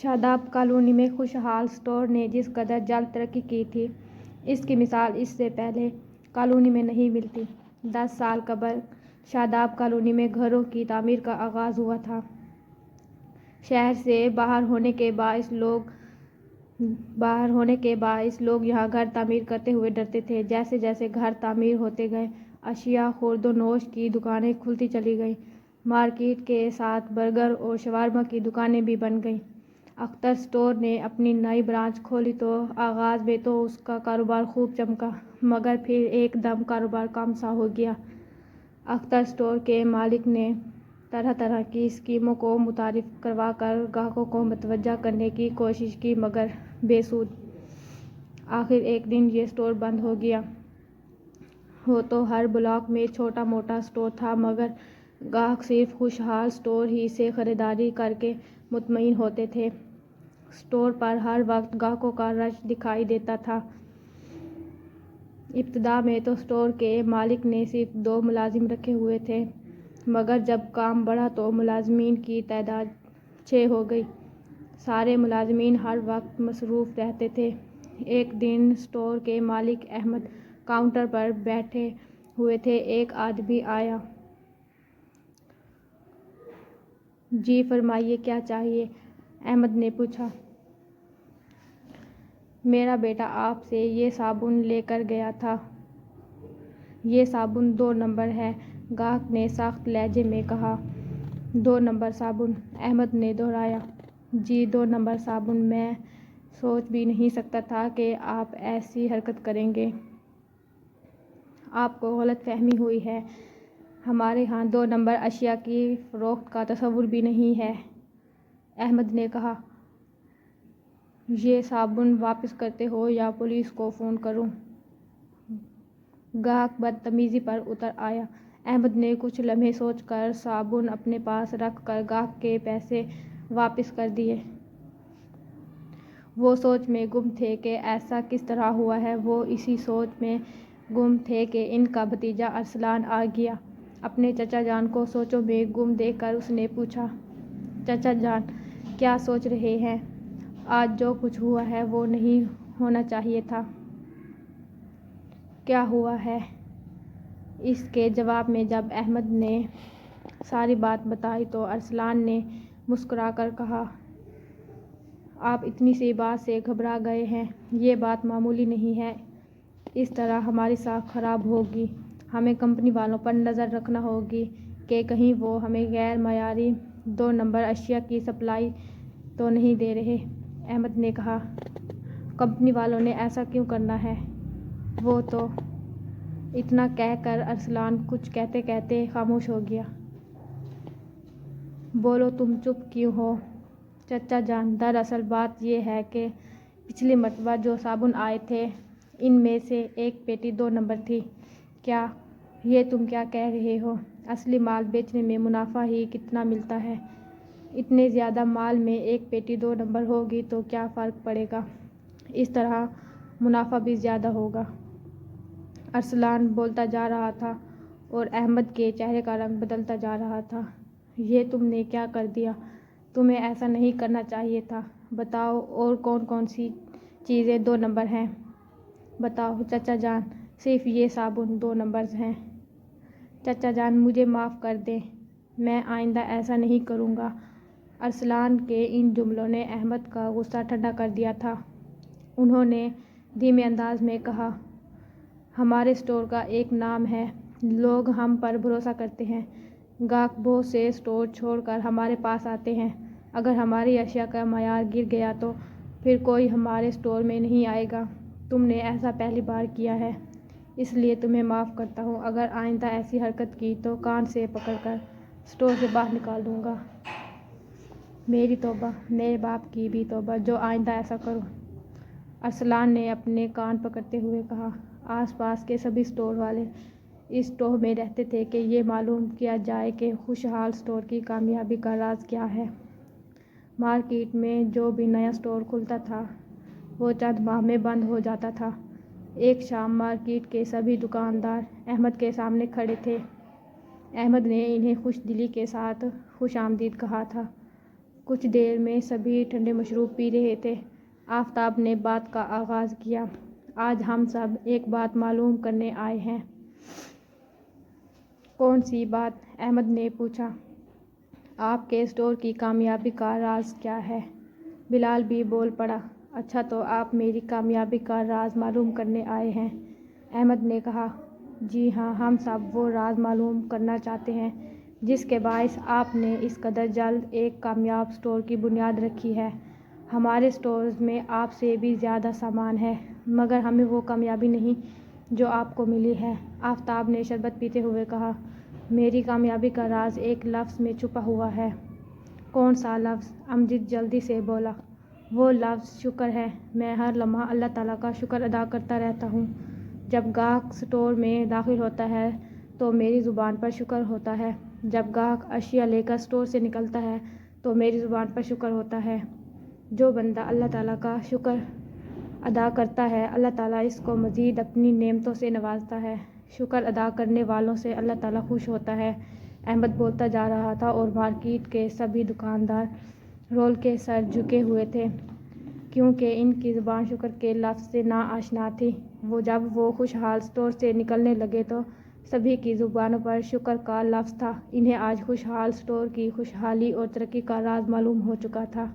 شاداب colony میں خوشحال store نے جس قدر جلد ترقی کی تھی، اس کی مثال اس سے پہلے کالونی میں نہیں ملتی۔ 10 سال قبل شاداب کالونی میں گھروں کی تعمیر کا آغاز ہوا تھا۔ شہر سے باہر ہونے کے باعث لوگ یہاں گھر تعمیر کرتے ہوئے ڈرتے تھے۔ جیسے جیسے گھر تعمیر ہوتے گئے، اشیاء خورد و نوش کی دکانیں کھلتی چلی گئیں۔ مارکیٹ کے ساتھ برگر اور شاورما کی دکانیں بھی بن گئیں۔ اختر اسٹور نے اپنی نئی برانچ کھولی تو آغاز میں تو اس کا کاروبار خوب چمکا، مگر پھر ایک دم کاروبار کم سا ہو گیا۔ اختر اسٹور کے مالک نے طرح طرح کی اسکیموں کو متعارف کروا کر گاہکوں کو متوجہ کرنے کی کوشش کی، مگر بے سود۔ آخر ایک دن یہ اسٹور بند ہو گیا۔ وہ تو ہر بلاک میں چھوٹا موٹا اسٹور تھا، مگر گاہک صرف خوشحال اسٹور ہی سے خریداری کر کے مطمئن ہوتے تھے۔ اسٹور پر ہر وقت گاہکوں کا رش دکھائی دیتا تھا۔ ابتدا میں تو اسٹور کے مالک نے صرف 2 ملازم رکھے ہوئے تھے، مگر جب کام بڑھا تو ملازمین کی تعداد 6 ہو گئی۔ سارے ملازمین ہر وقت مصروف رہتے تھے۔ ایک دن اسٹور کے مالک احمد کاؤنٹر پر بیٹھے ہوئے تھے۔ ایک آدمی آیا۔ جی فرمائیے، کیا چاہیے؟ احمد نے پوچھا۔ میرا بیٹا آپ سے یہ صابن لے کر گیا تھا۔ یہ صابن 2 نمبر ہے، گاہک نے سخت لہجے میں کہا۔ 2 نمبر صابن؟ احمد نے دہرایا۔ جی 2 نمبر صابن۔ میں سوچ بھی نہیں سکتا تھا کہ آپ ایسی حرکت کریں گے۔ آپ کو غلط فہمی ہوئی ہے۔ ہمارے ہاں 2 نمبر اشیاء کی فروخت کا تصور بھی نہیں ہے، احمد نے کہا۔ یہ صابن واپس کرتے ہو یا پولیس کو فون کروں؟ گاہک بدتمیزی پر اتر آیا۔ احمد نے کچھ لمحے سوچ کر صابن اپنے پاس رکھ کر گاہک کے پیسے واپس کر دیے۔ وہ سوچ میں گم تھے کہ ایسا کس طرح ہوا ہے۔ وہ اسی سوچ میں گم تھے کہ ان کا بھتیجا ارسلان آ گیا۔ اپنے چچا جان کو سوچوں میں گم دیکھ کر اس نے پوچھا، چچا جان کیا سوچ رہے ہیں؟ آج جو کچھ ہوا ہے وہ نہیں ہونا چاہیے تھا۔ کیا ہوا ہے؟ اس کے جواب میں جب احمد نے ساری بات بتائی تو ارسلان نے مسکرا کر کہا، آپ اتنی سی بات سے گھبرا گئے ہیں؟ یہ بات معمولی نہیں ہے، اس طرح ہماری ساکھ خراب ہوگی۔ ہمیں کمپنی والوں پر نظر رکھنا ہوگی کہ کہیں وہ ہمیں غیر معیاری 2 نمبر اشیاء کی سپلائی تو نہیں دے رہے۔ احمد نے کہا، کمپنی والوں نے ایسا کیوں کرنا ہے؟ وہ تو… اتنا کہہ کر ارسلان کچھ کہتے کہتے خاموش ہو گیا۔ بولو تم چپ کیوں ہو؟ چچا جان دراصل بات یہ ہے کہ پچھلی مرتبہ جو صابن آئے تھے ان میں سے ایک پیٹی 2 نمبر تھی۔ کیا؟ یہ تم کیا کہہ رہے ہو؟ اصلی مال بیچنے میں منافع ہی کتنا ملتا ہے؟ اتنے زیادہ مال میں ایک پیٹی 2 نمبر ہوگی تو کیا فرق پڑے گا؟ اس طرح منافع بھی زیادہ ہوگا۔ ارسلان بولتا جا رہا تھا اور احمد کے چہرے کا رنگ بدلتا جا رہا تھا۔ یہ تم نے کیا کر دیا؟ تمہیں ایسا نہیں کرنا چاہیے تھا۔ بتاؤ اور کون کون سی چیزیں 2 نمبر ہیں؟ بتاؤ چچا جان، صرف یہ صابن 2 نمبر ہیں۔ چچا جان مجھے معاف کر دیں، میں آئندہ ایسا نہیں کروں گا۔ ارسلان کے ان جملوں نے احمد کا غصہ ٹھنڈا کر دیا تھا۔ انہوں نے دھیمے انداز میں کہا، ہمارے اسٹور کا ایک نام ہے، لوگ ہم پر بھروسہ کرتے ہیں۔ گاہک بہت سے اسٹور چھوڑ کر ہمارے پاس آتے ہیں۔ اگر ہماری اشیاء کا معیار گر گیا تو پھر کوئی ہمارے اسٹور میں نہیں آئے گا۔ تم نے ایسا پہلی بار کیا ہے، اس لیے تمہیں معاف کرتا ہوں۔ اگر آئندہ ایسی حرکت کی تو کان سے پکڑ کر اسٹور سے باہر نکال دوں گا۔ میری توبہ، میرے باپ کی بھی توبہ جو آئندہ ایسا کروں۔ ارسلان نے اپنے کان پکڑتے ہوئے کہا، آس پاس کے سبھی اسٹور والے اس ٹوہ میں رہتے تھے کہ یہ معلوم کیا جائے کہ خوشحال اسٹور کی کامیابی کا راز کیا ہے۔ مارکیٹ میں جو بھی نیا اسٹور کھلتا تھا وہ چند ماہ میں بند ہو جاتا تھا۔ ایک شام مارکیٹ کے سبھی دکاندار احمد کے سامنے کھڑے تھے۔ احمد نے انہیں خوش دلی کے ساتھ خوش آمدید کہا تھا۔ کچھ دیر میں سبھی ٹھنڈے مشروب پی رہے تھے۔ آفتاب نے بات کا آغاز کیا۔ آج ہم سب ایک بات معلوم کرنے آئے ہیں۔ کون سی بات؟ احمد نے پوچھا۔ آپ کے اسٹور کی کامیابی کا راز کیا ہے؟ بلال بھی بول پڑا۔ اچھا تو آپ میری کامیابی کا راز معلوم کرنے آئے ہیں؟ احمد نے کہا۔ جی ہاں، ہم سب وہ راز معلوم کرنا چاہتے ہیں جس کے باعث آپ نے اس قدر جلد ایک کامیاب اسٹور کی بنیاد رکھی ہے۔ ہمارے اسٹورز میں آپ سے بھی زیادہ سامان ہے، مگر ہمیں وہ کامیابی نہیں جو آپ کو ملی ہے۔ آفتاب نے شربت پیتے ہوئے کہا۔ میری کامیابی کا راز ایک لفظ میں چھپا ہوا ہے۔ کون سا لفظ؟ امجد جلدی سے بولا۔ وہ لفظ شکر ہے۔ میں ہر لمحہ اللہ تعالیٰ کا شکر ادا کرتا رہتا ہوں۔ جب گاہک اسٹور میں داخل ہوتا ہے تو میری زبان پر شکر ہوتا ہے، جب گاہک اشیاء لے کر اسٹور سے نکلتا ہے تو میری زبان پر شکر ہوتا ہے۔ جو بندہ اللہ تعالیٰ کا شکر ادا کرتا ہے، اللہ تعالیٰ اس کو مزید اپنی نعمتوں سے نوازتا ہے۔ شکر ادا کرنے والوں سے اللہ تعالیٰ خوش ہوتا ہے۔ احمد بولتا جا رہا تھا اور مارکیٹ کے سبھی دکاندار رول کے سر جھکے ہوئے تھے، کیونکہ ان کی زبان شکر کے لفظ سے ناآشنا تھی۔ جب وہ خوشحال اسٹور سے نکلنے لگے تو سبھی کی زبانوں پر شکر کا لفظ تھا۔ انہیں آج خوشحال اسٹور کی خوشحالی اور ترقی کا راز معلوم ہو چکا تھا۔